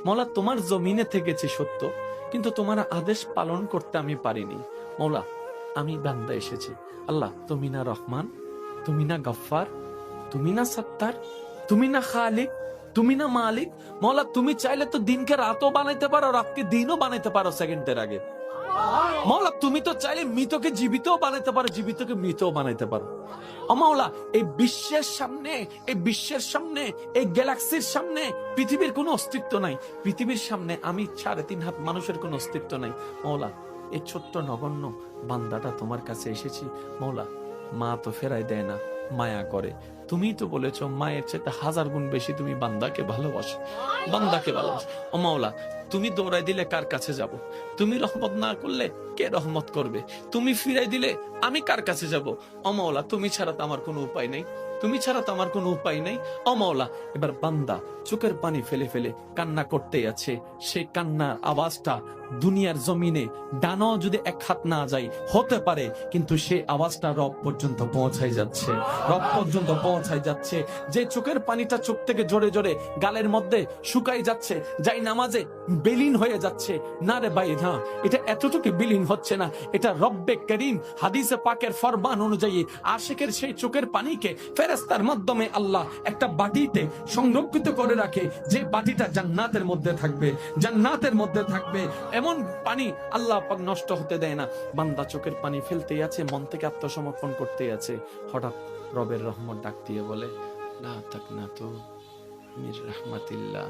মৌলা তোমার জমিনে থেকেছি সত্য, কিন্তু তোমার আদেশ পালন করতে আমি পারিনি। মৌলা আমি বান্দা এসেছি। আল্লাহ তুমি না রহমান, তুমি না গফফার, তুমি না সত্তার, তুমি না খালিক, তুমি না মালিক। মৌলা তুমি চাইলে তো দিনকে রাতও বানাইতে পারো, রাতকে দিনও বানাইতে পারো সেকেন্ডের আগে। মৌলা তুমি তো চাইলে মৃতকে জীবিতও বানাইতে পারো, জীবিতকে মৃতও বানাইতে পারো। ও মাওলা, এই বিশ্বের সামনে, এই বিশ্বের সামনে, এই গ্যালাক্সির সামনে পৃথিবীর কোনো অস্তিত্ব নাই। পৃথিবীর সামনে আমি 3.5 হাত মানুষের কোনো অস্তিত্ব নাই। মাওলা এই ছোট্ট নগণ্য বান্দাটা তোমার কাছে এসেছি। মাওলা মা তো ফেরাই দেয় না, মায়া করে। তুমি তো বলেছো মায়ের চেয়ে 1000 গুণ বেশি তুমি বান্দাকে ভালোবাসো, বান্দাকে ভালোবাসো। ও মাওলা তুমি দৌড়াই দিলে কার কাছে যাব? তুমি রহমত না করলে কে রহমত করবে? তুমি ফিরাই দিলে আমি কার কাছে যাব? ও মাওলা তুমি ছাড়া তো আমার কোনো উপায় নেই, তুমি ছাড়া তো আমার কোনো উপায় নেই। ও মাওলা এবার বান্দা চোখের পানি ফেলে ফেলে কান্না করতেই আছে। সেই কান্নার আওয়াজটা দুনিয়ার জমিনে ডানাও যদি 1 হাত না যায় হতে পারে, কিন্তু সেই আওয়াজটা রব পর্যন্ত পৌঁছাই যাচ্ছে, রব পর্যন্ত পৌঁছাই যাচ্ছে। যে চোখের পানিটা চোখ থেকে জোরে জোরে গালের মধ্যে শুকাই যাচ্ছে, যাই নামাজে বিলীন হয়ে যাচ্ছে। না রে ভাই না, এটা এতটুকু বিলীন হচ্ছে না, এটা রব্বে করিম হাদিসে পাকের ফরমান অনুযায়ী আশিকের সেই চোখের পানিকে ফেরেশতার মাধ্যমে আল্লাহ একটা বাটিতে সংরক্ষিত করে রাখে, যে বাটিটা জান্নাতের মধ্যে থাকবে, জান্নাতের মধ্যে থাকবে। এমন পানি আল্লাহ পাক নষ্ট হতে দেয় না। বান্দা চোখের পানি ফেলতেই আছে, মন থেকে আত্মসমর্পণ করতেই আছে। হঠাৎ রবের রহমত ডাক দিয়ে বলে, লা তাকনাতু মির রাহমাতিল্লাহ।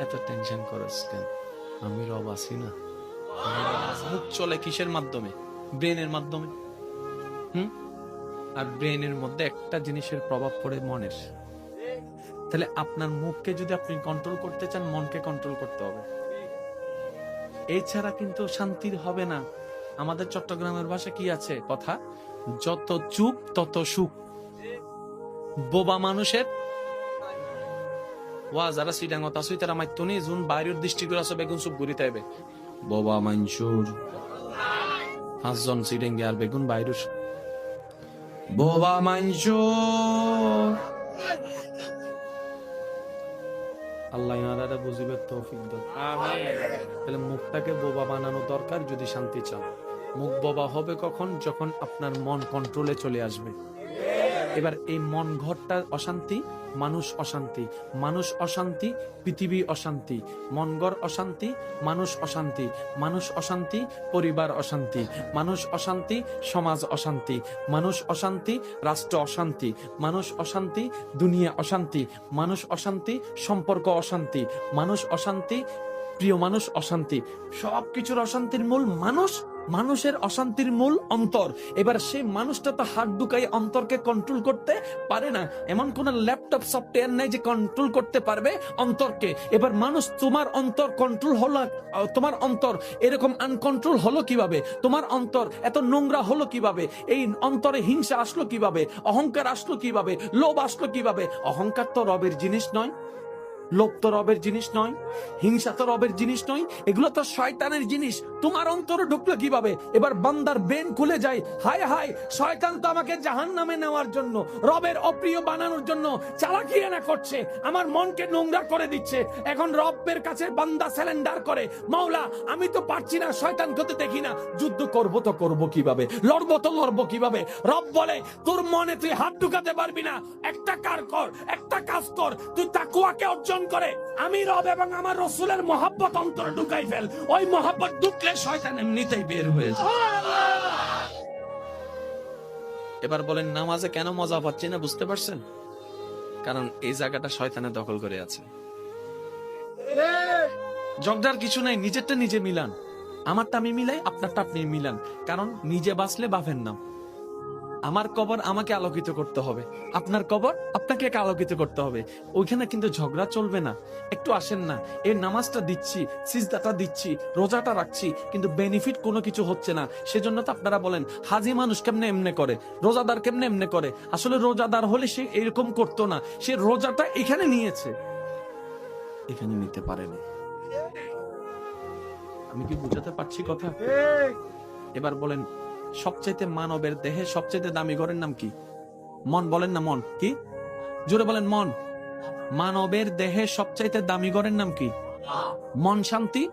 এত টেনশন করছ কেন? আমি রব আছি না। মুখ চলে কিসের মাধ্যমে? ব্রেনের মাধ্যমে। আর ব্রেনের মধ্যে একটা জিনিসের প্রভাব পড়ে মনের। তাহলে আপনার মুখকে যদি আপনি কন্ট্রোল করতে চান, মনকে কন্ট্রোল করতে হবে। এছাড়া কিন্তু শান্তির হবে না। আমাদের চট্টগ্রামের ভাষা কি আছে কথা, যত চুপ তত সুখ। বোবা মানুষের ওয়া যারা সিডাঙ্গত আসুই তারা মাইতনি জুন বাইরের দৃষ্টিগুলো আছে বেগুন চুপ ঘুরি তাইবে। বোবা মানসুর 5 জন সিডেঙ্গে আর বেগুন বাইরের বোবা মানসুর। আল্লাহ ইনারা বুঝিবে তৌফিক দাও। তাহলে মুখটাকে বোবা বানানো দরকার যদি শান্তি চাও। মুখ বোবা হবে কখন? যখন আপনার মন কন্ট্রোলে চলে আসবে। এবার এই মন ঘরটা অশান্তি, মানুষ অশান্তি, মানুষ অশান্তি, পৃথিবী অশান্তি। মন ঘর অশান্তি, মানুষ অশান্তি, মানুষ অশান্তি, পরিবার অশান্তি, মানুষ অশান্তি, সমাজ অশান্তি, মানুষ অশান্তি, রাষ্ট্র অশান্তি, মানুষ অশান্তি, দুনিয়া অশান্তি, মানুষ অশান্তি, সম্পর্ক অশান্তি, মানুষ অশান্তি, প্রিয় মানুষ অশান্তি। সবকিছুর অশান্তির মূল মানুষ, মানুষের অশান্তির মূল অন্তর। এবার সেই মানুষটা তো হাত ঢুকাই অন্তরকে কন্ট্রোল করতে পারে না। এমন কোন ল্যাপটপ সফটওয়্যার নাই যে কন্ট্রোল করতে পারবে অন্তরকে। এবার মানুষ, তোমার অন্তর কন্ট্রোল হলো, তোমার অন্তর এরকম আনকন্ট্রোল হলো কিভাবে? তোমার অন্তর এত নোংরা হলো কিভাবে? এই অন্তরে হিংসা আসলো কিভাবে? অহংকার আসলো কিভাবে? লোভ আসলো কিভাবে? অহংকার তো রবের জিনিস নয়, লোভ তো রবের জিনিস নয়, হিংসা তো রবের জিনিস নয়, এগুলো তো শয়তানের জিনিস। তোমার অন্তরে ঢুকলো কিভাবে? এবার বান্দার ব্রেন খুলে যায়, হায় হায় শয়তান তো আমাকে জাহান্নামে নেওয়ার জন্য, রবের অপ্রিয় বানানোর জন্য চালাকিয়ানা করছে, আমার মনকে নোংরা করে দিচ্ছে। এখন রবের কাছে বান্দা স্যালেন্ডার করে, মাওলা আমি তো পারছি না, শয়তানকে তো দেখি না, যুদ্ধ করব তো করব কিভাবে, লড়বো তো লড়বো কিভাবে? রব বলে তোর মনে তুই হাত ঢুকাতে পারবি না, একটা কাজ কর, তুই তাকওয়াকে অর্জন করে আমি রব এবং আমার রাসূলের মহব্বত অন্তরে ঢুকাই ফেল। ওই মহব্বত ঢুকলে শয়তান এমনিতেই বের হয়ে যায়। এবার বলেন নামাজে কেন মজা পাচ্ছি না, বুঝতে পারছেন? কারণ এই জায়গাটা শয়তানে দখল করে আছে। জগদার কিছু নাই, নিজেরটা নিজে মিলান, আমারটা আমি মিলাই, আপনারটা আপনি মিলান। কারণ নিজে বাঁচলে বাপের নাম। আমার কবর আমাকে আলোকিত করতে হবে, আপনার কবর আপনাকে আলোকিত করতে হবে। ওইখানে কিন্তু ঝগড়া চলবে না। একটু আসেন না, এই নামাজটা দিচ্ছি, সিজদাটা দিচ্ছি, রোজাটা রাখছি, কিন্তু বেনিফিট কোনো কিছু হচ্ছে না। সেজন্য তো আপনারা বলেন হাজি মানুষ কেমনে এমনে করে, রোজাদার কেমনে এমনে করে। আসলে রোজাদার হলে সে এরকম করতো না, সে রোজাটা এখানে নিয়েছে, এখানে নিতে পারেনি। আমি কি বুঝাতে পারছি কথা? এবার বলেন সবচাইতে মানবের দেহে সবচাইতে দামি ঘরের নাম কি? মন। বলেন না মন কি? জোরে বলেন মন। মানবের দেহে সবচাইতে দামি ঘরের নাম কি? মন শান্তি,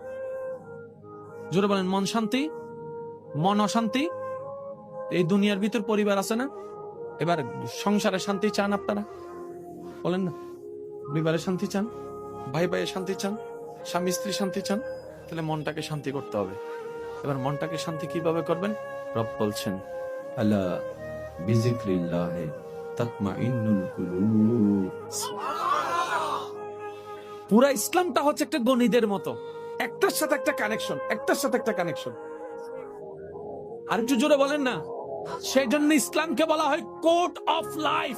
জোরে বলেন মন শান্তি, মন অশান্তি। এই দুনিয়ার ভিতর পরিবার আছে না, এবার সংসারে শান্তি চান আপনারা? বলেন না, পরিবারে শান্তি চান, ভাই ভাইয়ের শান্তি চান, স্বামী স্ত্রী শান্তি চান, তাহলে মনটাকে শান্তি করতে হবে। এবার মনটাকে শান্তি কিভাবে করবেন? রব বলছেন, আলা বিযিকরিল্লাহি তাতমাইন্নুল কুলুব। পুরা ইসলামটা হচ্ছে একটা গণিতের মতো, একটার সাথে একটা কানেকশন, একটার সাথে একটা কানেকশন। আর একটু জোরে বলেন না। সেই জন্য ইসলামকে বলা হয় কোড অফ লাইফ,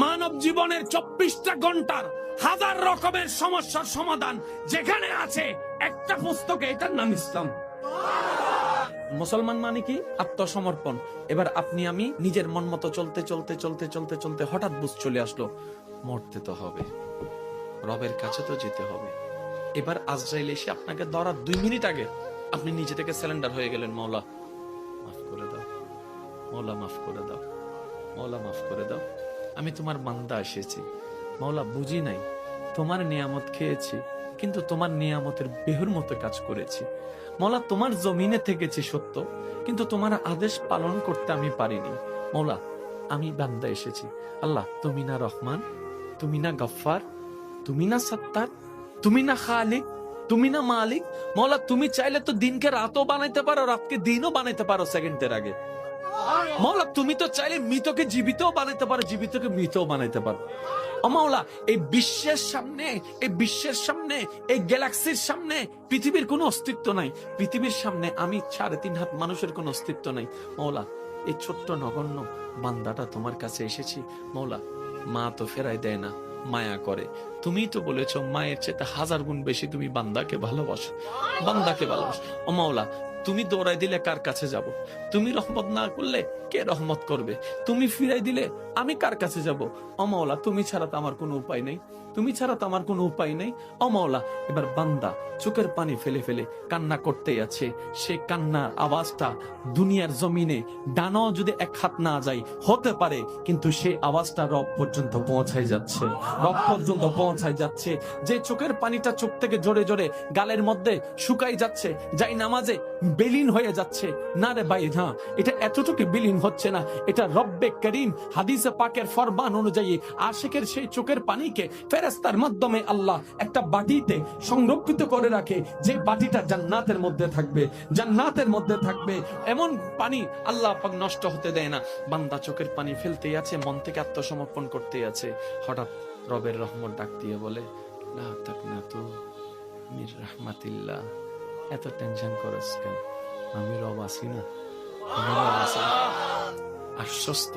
মানব জীবনের 24টা ঘন্টার হাজার রকমের সমস্যার সমাধান যেখানে আছে একটা পুস্তকে, এটার নাম ইসলাম। মুসলমান মানে কি? আত্মসমর্পণ। এবার আপনি আমি নিজের মন মতো চলতে চলতে চলতে চলতে চলতে হঠাৎ বুঝ চলে আসলো, মরতে তো হবে, রবের কাছে তো যেতে হবে। এবার আজরাইল এসে আপনাকে ধরার 2 মিনিট আগে আপনি নিজে থেকে সারেন্ডার হয়ে গেলেন, মওলা মাফ করে দাও, মওলা মাফ করে দাও, মওলা মাফ করে দাও, আমি তোমার বান্দা এসেছি, মওলা বুঝি নাই, তোমার নিয়ামত খেয়েছি কিন্তু তোমার নিয়ামতের বেহুর মতো কাজ করেছি, মওলা তোমার জমিনে থেকেছি সত্য কিন্তু তোমার আদেশ পালন করতে আমি পারিনি, মওলা আমি বান্দা এসেছি। আল্লাহ তুমি না রহমান, তুমি না গফফার, তুমি না সত্তার, তুমি না খালিক, তুমি না মালিক, মওলা তুমি চাইলে তো দিনকে রাতও বানাইতে পারো, রাতকে দিনও বানাইতে পারো সেকেন্ডের আগে, মওলা তুমি তো চাইলে মৃতকে জীবিতও বানাইতে পারো, জীবিতকে মৃতও বানাইতে পারো। ও মওলা এই বিশ্বের সামনে, এই বিশ্বের সামনে, এই গ্যালাক্সির সামনে পৃথিবীর কোনো অস্তিত্ব নাই, পৃথিবীর সামনে আমি 3.5 হাত মানুষের কোনো অস্তিত্ব নাই, মওলা এই ছোট্ট নগণ্য বান্দাটা তোমার কাছে এসেছি, মওলা মা তো ফেরাই দেয় না, মায়া করে, তুমি তো বলেছো মায়ের চেয়ে 1000 গুণ বেশি তুমি বান্দাকে ভালোবাসো, বান্দাকে ভালোবাসো। ও মওলা তুমি দৌড়াই দিলে কার কাছে যাব, তুমি রহমত না করলে কে রহমত করবে, তুমি ফিরাই দিলে আমি কার কাছে যাব, ও মওলা তুমি ছাড়া তো আমার কোনো উপায় নেই, তুমি ছাড়া তো আমার কোনো উপায় নেই। ও মওলা এবার বান্দা চোখের পানি ফেলে ফেলে কান্না করতেই আছে, সে কান্নার আওয়াজটা দুনিয়ার জমিনে ডানাও যদি 1 হাত না যায় হতে পারে, কিন্তু সেই আওয়াজটা রব পর্যন্ত পৌঁছায় যাচ্ছে, রব পর্যন্ত পৌঁছায় যাচ্ছে। যে চোখের পানিটা চোখ থেকে জোরে জোরে গালের মধ্যে শুকাই যাচ্ছে, যাই নামাজে বিলীন হয়ে যাচ্ছে, না রে ভাই না, এটা এতটুকু বিলীন হচ্ছে না, এটা রব্বে করিম হাদিসে পাকের ফরমান অনুযায়ী আশিকের সেই চোখের পানিকে ফেরেশতার মাধ্যমে আল্লাহ একটা বাটিতে সংরক্ষিত করে রাখে, যে বাটিটা জান্নাতের মধ্যে থাকবে, জান্নাতের মধ্যে থাকবে, এমন পানি আল্লাহ পাক নষ্ট হতে দেয় না। বান্দা চোখের পানি ফেলতেই আছে, মন থেকে আত্মসমর্পণ করতেই আছে, হঠাৎ রবের রহমত ডাক দিয়ে বলে, লা তাকনাতু মির রাহমাতিল্লাহ, এত টেনশন করছ কেন, আমি রব আছি না, আমি রব আছি। আশ্বস্ত।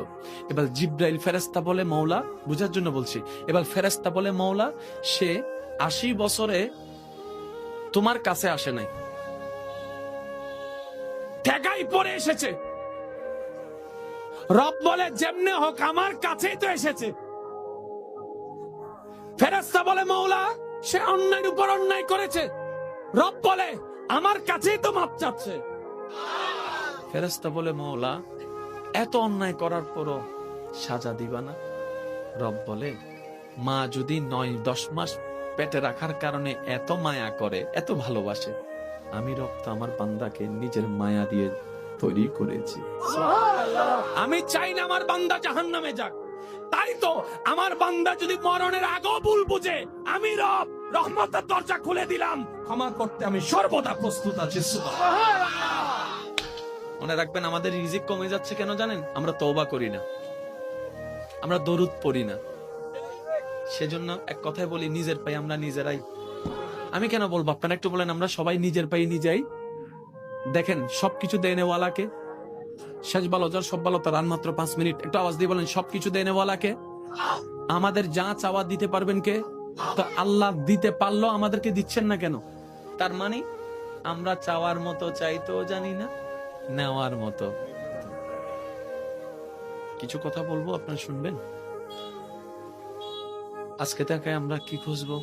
এবার জিব্রাইল ফেরেশতা বলে, মওলা বুঝার জন্য বলছি, এবার ফেরেশতা বলে, মওলা সে 80 বছরে তোমার কাছে আসে নাই, ঠেকাই পড়ে এসেছে। রব বলে যেমনে হোক আমার কাছেই তো এসেছে। ফেরেশতা বলে, মওলা সে অন্যায়ের উপর অন্যায় করেছে, রব বলে আমার কাছেই তো মাপ চাচ্ছে। ফেরেশতা বলে, মওলা এত অন্যায় করার পরও সাজা দিবা না? রব বলে, মা যদি 9-10 মাস পেটে রাখার কারণে এত মায়া করে, এত ভালোবাসে, আমি রব তো আমার বান্দাকে নিজের মায়া দিয়ে তৈরি করেছি, আমি চাই না আমার বান্দা জাহান্নামে যাক, তাই তো আমার বান্দা যদি মরণের আগেও ভুল বুঝে, আমি রব রহমতের দরজা খুলে দিলাম, ক্ষমা করতে আমি সর্বদা প্রস্তুত আছি। মনে রাখবেন, আমাদের রিজিক কমে যাচ্ছে কেন জানেন? আমরা তওবা করি না, আমরা দরুদ পড়ি না। সেজন্য এক কথায় বলি, নিজের পায়ে আমরা নিজেরাই। আমি কেন বলবো, আপনারা একটু বলেন, আমরা সবাই নিজের পায়ে নিজেই। দেখেন সবকিছু দেনেওয়ালাকে, শেষ ভালো যার সব ভালো তার, মাত্র 5 মিনিট, একটু আওয়াজ দিয়ে বলেন, সবকিছু দেনেওয়ালাকে। আমাদের যা চাওয়া দিতে পারবেন কে? তো আল্লাহ দিতে পারলো, আমাদেরকে দিচ্ছেন না কেন? তার মানে আমরা চাওয়ার মতো চাইতেও জানি না, নেওয়ার মতো। কিছু কথা বলবো, আপনারা শুনবেন। আজকে তাকে আমরা কি খুঁজবো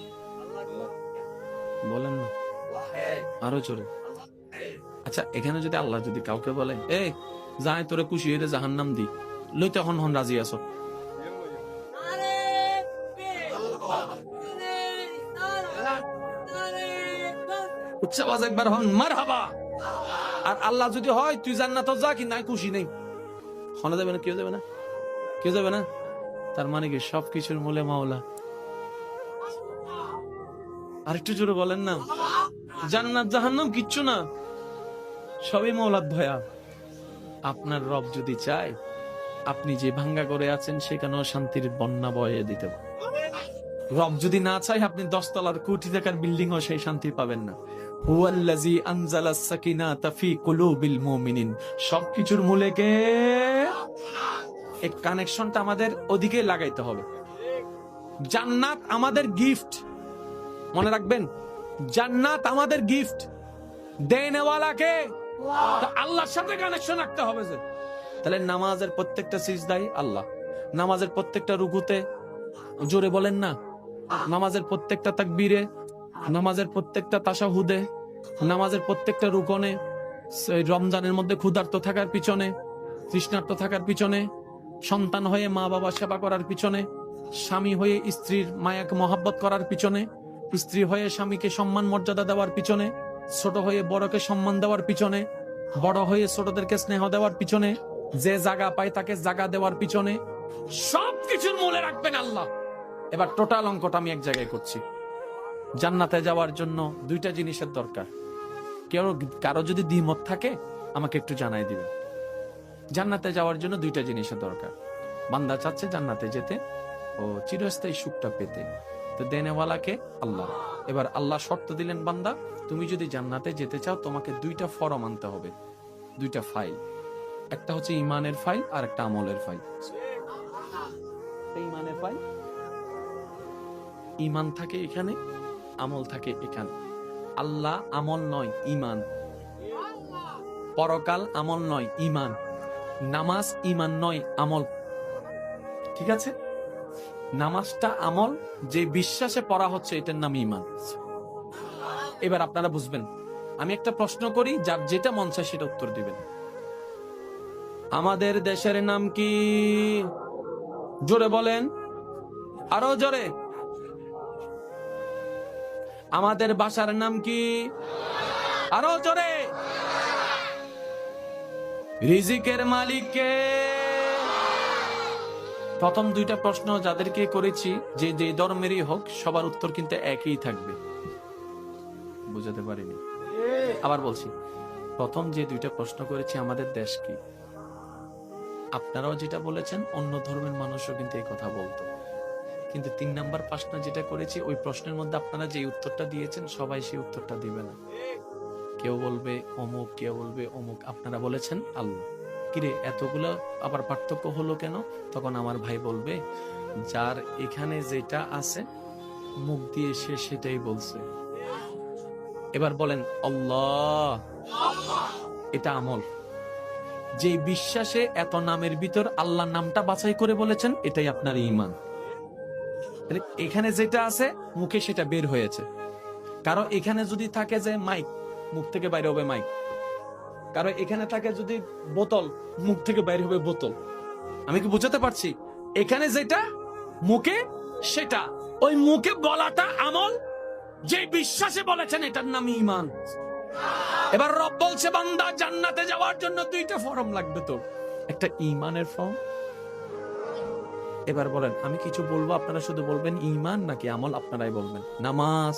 বলেন না, আরো জোরে। আচ্ছা, এখানে যদি আল্লাহ যদি কাউকে বলে, এ যাই তোরে খুশি হইলে জাহান্নাম দি, লইতে হন হন রাজি আছো? উচ্চ আওয়াজ একবার হন মারহাবা। আর আল্লাহ যদি হয় তুই জান্নাতে যা, কিন্তু আমি খুশি নেই, শোনা যাবে না, কেউ যাবে না, কেউ যাবে না। তার মানে কি সবকিছুর মূলে মাওলা। আরেকটু জোরে বলেন না। জান্নাত জাহান্নাম কিচ্ছু না, সবই মাওলার দয়া। আপনার রব যদি চায় আপনি যে ভাঙ্গা করে আছেন সেখানেও শান্তির বন্যা বয়ে দিতে পারে। রব যদি না চায় আপনি 10 তলার কোটি টাকার বিল্ডিং ও সেই শান্তি পাবেন না। হুয়াল্লাযী আনজালাস সাকিনাতা ফি কুলুবিল মুমিনিন। সবকিছুর মূলে কে? এই কানেকশনটা আমাদের ওদিকে লাগাইতে হবে। জান্নাত আমাদের গিফট, মনে রাখবেন, জান্নাত আমাদের গিফট। দেনেওয়ালা কে? আল্লাহর সাথে কানেকশন রাখতে হবে। যে তাহলে নামাজের প্রত্যেকটা সিজদাই আল্লাহ, নামাজের প্রত্যেকটা রুকুতে জোরে বলেন না, নামাজের প্রত্যেকটা তাকবীরে, নামাজের প্রত্যেকটা তাশাহুদে, নামাজের প্রত্যেকটা রুকনে, রমজানের মধ্যে ক্ষুধার্ত থাকার পিছনে, তৃষ্ণার্ত থাকার পিছনে, সন্তান হয়ে মা বাবা সেবা করার পিছনে, স্বামী হয়ে স্ত্রীর মায়াকে মহাব্বত করার পিছনে, স্ত্রী হয়ে স্বামীকে সম্মান মর্যাদা দেওয়ার পিছনে, ছোট হয়ে বড়কে সম্মান দেওয়ার পিছনে, বড় হয়ে ছোটদেরকে স্নেহ দেওয়ার পিছনে, যে জায়গা পায় তাকে জায়গা দেওয়ার পিছনে, সবকিছুর মূলে রাখবেন আল্লাহ। এবার টোটাল অঙ্কটা আমি এক জায়গায় করছি। জান্নাতে যাওয়ার জন্য দুইটা জিনিসের দরকার। কারো যদি দ্বিমত থাকে আমাকে একটু জানাই দিবেন। জান্নাতে যাওয়ার জন্য দুইটা জিনিসের দরকার। বান্দা চাচ্ছে জান্নাতে যেতে ও চিরস্থায়ী সুখটা পেতে, তো দেনেওয়ালাকে আল্লাহ। এবার আল্লাহ শর্ত দিলেন, বান্দা তুমি যদি জান্নাতে যেতে চাও তোমাকে দুইটা ফরম আনতে হবে, দুইটা ফাইল। একটা হচ্ছে ইমানের ফাইল আর একটা আমলের ফাইল। ইমানের ফাইল, ইমান থাকে এখানে, আমল থাকে এখানে। আল্লাহ আমল নয়, ইমান। পরকাল আমল নয়, ইমান। নামাজ ইমান নয়, আমল। ঠিক আছে? নামাজটা আমল, যে বিশ্বাসে পড়া হচ্ছে এটার নাম ইমান। এবার আপনারা বুঝবেন। আমি একটা প্রশ্ন করি, যার যেটা মন চায় সেটা উত্তর দিবেন। আমাদের দেশের নাম কি? জোরে বলেন, আরো জোরে। আমাদের বাসার নাম কি? আরো জোরে। রিজিকের মালিক কে? প্রথম দুইটা প্রশ্ন যাদেরকে করেছি, যে যে ধর্মেরই হোক, সবার উত্তর কিন্তু একই থাকবে। বুঝাতে পারিনি? আবার বলছি, প্রথম যে দুইটা প্রশ্ন করেছি, আমাদের দেশ কি, আপনারাও যেটা বলেছেন অন্য ধর্মের মানুষও কিন্তু এই কথা বলতো। কিন্তু 3 নাম্বার প্রশ্ন যেটা করেছি, ওই প্রশ্নের মধ্যে আপনারা যে উত্তরটা দিয়েছেন সবাই সেই উত্তরটা দিবে না। কেউ বলবে অমুক, কেউ বলবে অমুক। আপনারা বলেছেন আল্লাহ। কিরে এতগুলো আবার পার্থক্য হলো কেন? তখন আমার ভাই বলবে, যার এখানে যেটা আছে মুখ দিয়ে সে সেটাই বলছে। এবার বলেন আল্লাহ, এটা আমল। যে বিশ্বাসে এত নামের ভিতর আল্লাহ নামটা বাছাই করে বলেছেন, এটাই আপনার ঈমান। এখানে যেটা আছে মুখে সেটা বের হয়েছে। কারো এখানে যদি থাকে যে মাইক, মুখ থেকে বাইরে হবে মাইক। কারো এখানে থাকে যদি বোতল, মুখ থেকে বাইরে হবে বোতল। আমি কি বুঝাতে পারছি? এখানে যেটা মুখে সেটা, ওই মুখে বলাটা আমল, যে বিশ্বাসে বলেছেন এটার নাম ঈমান। এবার রব বলছে, বান্দা জান্নাতে যাওয়ার জন্য দুইটা ফর্ম লাগবে, তো একটা ঈমানের ফর্ম। এবার বলেন, আমি কিছু বলবো আপনারা শুধু বলবেন ঈমান নাকি আমল? আপনারাই বলবেন। নামাজ